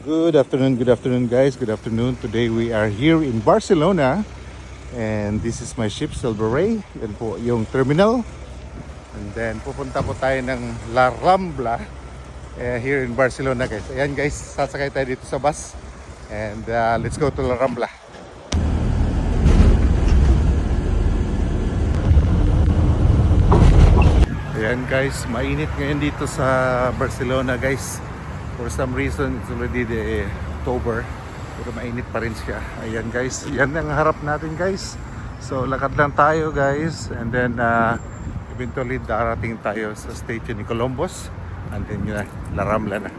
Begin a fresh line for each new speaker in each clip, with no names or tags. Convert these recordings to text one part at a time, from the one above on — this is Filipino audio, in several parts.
Good afternoon guys, good afternoon. Today we are here in Barcelona and this is my ship, Silver Ray. Yan po yung terminal. And then pupunta po tayo ng La Rambla here in Barcelona guys. Ayan guys, sasakay tayo dito sa bus and let's go to La Rambla. Ayan guys, mainit ngayon dito sa Barcelona guys. For some reason, it's already the October. Pero mainit pa rin siya. Ayan guys, yan ang harap natin guys. So lakad lang tayo guys. And then eventually darating tayo sa station ni Colombos. And then yun na, La Rambla na.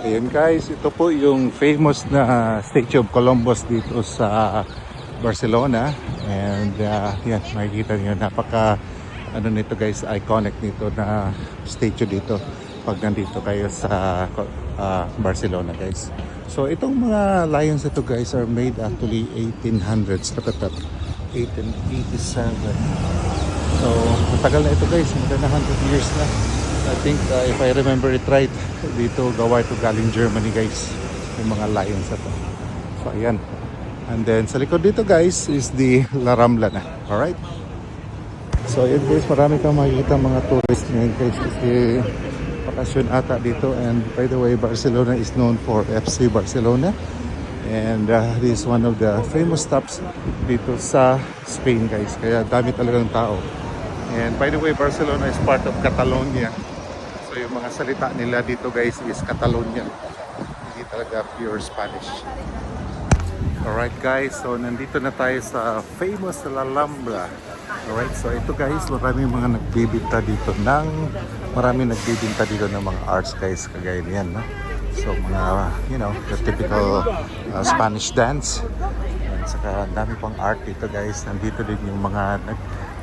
Ayan guys, ito po yung famous na statue of Colombos dito sa Barcelona. And yan, makikita nyo, napaka nito guys, iconic nito na statue dito pag nandito kayo sa Barcelona guys. So itong mga lions ito guys are made actually 1800s. Look at that, 1887. So matagal na ito guys, more than 100 years na. I think if I remember it right, dito gawa ito galing Germany guys, yung mga lions ito. So ayan. And then sa likod dito guys is the La Rambla na. Alright. So ayan guys, marami kang makikita mga tourists ngayon guys kasi bakasyon ata dito. And by the way, Barcelona is known for FC Barcelona and this is one of the famous stops dito sa Spain guys, kaya dami talagang tao. And by the way, Barcelona is part of Catalonia, so yung mga salita nila dito guys is Catalonia, hindi talaga pure Spanish. Alright guys, so nandito na tayo sa famous La Rambla. Alright, so ito guys, maraming mga nagbibinta dito ng mga arts guys, kagaya niyan, no? So mga, you know, the typical Spanish dance. At saka dami pang art dito guys. Nandito din yung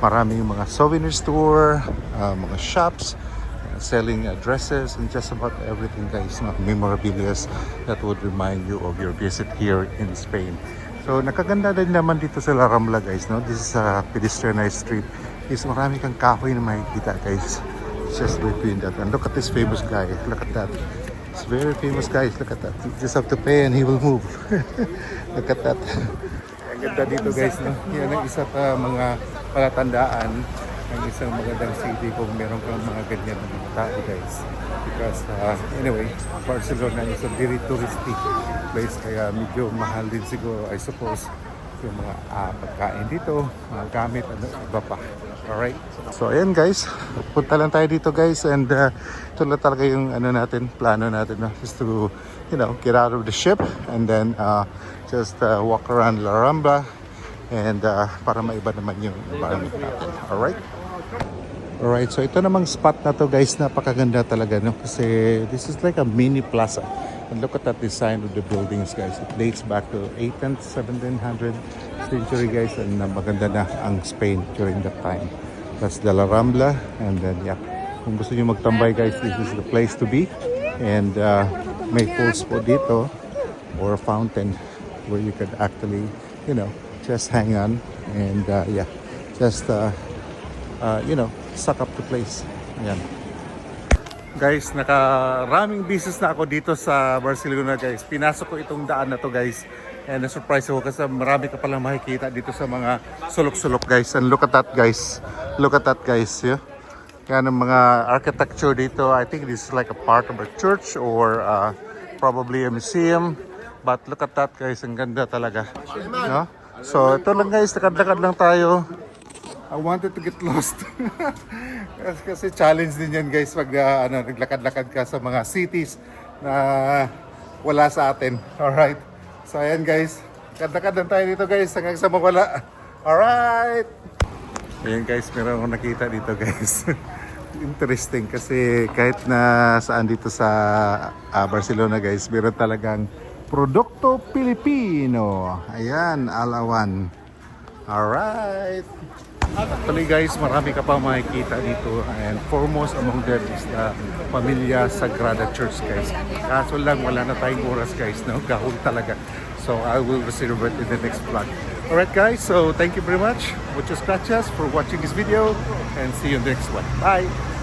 maraming mga souvenir store, mga shops, selling dresses and just about everything guys, no? Memorabilia that would remind you of your visit here in Spain. So nakaganda din naman dito sa La Rambla guys, no? This is a pedestrianized street. Is marami kang kahoy na makikita guys. Just between that. And look at this famous guy. Look at that. It's very famous guys. Look at that. You just have to pay and he will move. Look at that. Ang ganda dito guys, no? Yan ang isa pa mga palatandaan ng isang magandang city kung meron kang mga ganyan na mga tao guys. Because anyway, Barcelona is a very touristy place, kaya medyo mahal din siguro I suppose yung mga pagkain dito, mga gamit, iba pa. Alright, so ayan guys, punta lang tayo dito guys and ito lang talaga yung plano natin, no? Just to, you know, get out of the ship and then just walk around La Rambla and para maiba naman yung environment natin. Alright. Alright, so ito namang spot na to guys, napakaganda talaga, no? Kasi this is like a mini plaza. And look at that design of the buildings guys. It dates back to 18th, 1700 century guys, and maganda na ang Spain during that time. That's the La Rambla. And then yeah, kung gusto nyo magtambay guys, this is the place to be. And may pools po dito or a fountain where you could actually, you know, just hang on and yeah, just you know, suck up the place. Ayan. Guys, nakaraming business na ako dito sa Barcelona guys. Pinasok ko itong daan na to guys. And na-surprise ako kasi marami ka palang makikita dito sa mga sulok-sulok guys. And look at that guys. Look at that guys. Yeah? Yan ang mga architecture dito. I think this is like a part of a church or probably a museum. But look at that guys. Ang ganda talaga. No? So ito lang guys. Lakad-lakad lang tayo. I wanted to get lost. Kasi challenge din yan guys pag naglakad-lakad ka sa mga cities na wala sa atin. Alright. So ayan guys. Lakad-lakad lang tayo dito guys hanggang sa mawala. Alright. Ayan guys, meron akong nakita dito guys. Interesting kasi kahit na saan dito sa Barcelona guys, meron talagang produkto Pilipino. Ayan, alawan. Alright. Actually guys, marami ka pa makikita dito and foremost among them is the Pamilya Sagrada Church guys. Kaso lang wala na tayong oras guys, no? Gahol talaga. So I will reserve it in the next vlog. Alright guys, so thank you very much. Muchas gracias for watching this video and see you in the next one. Bye!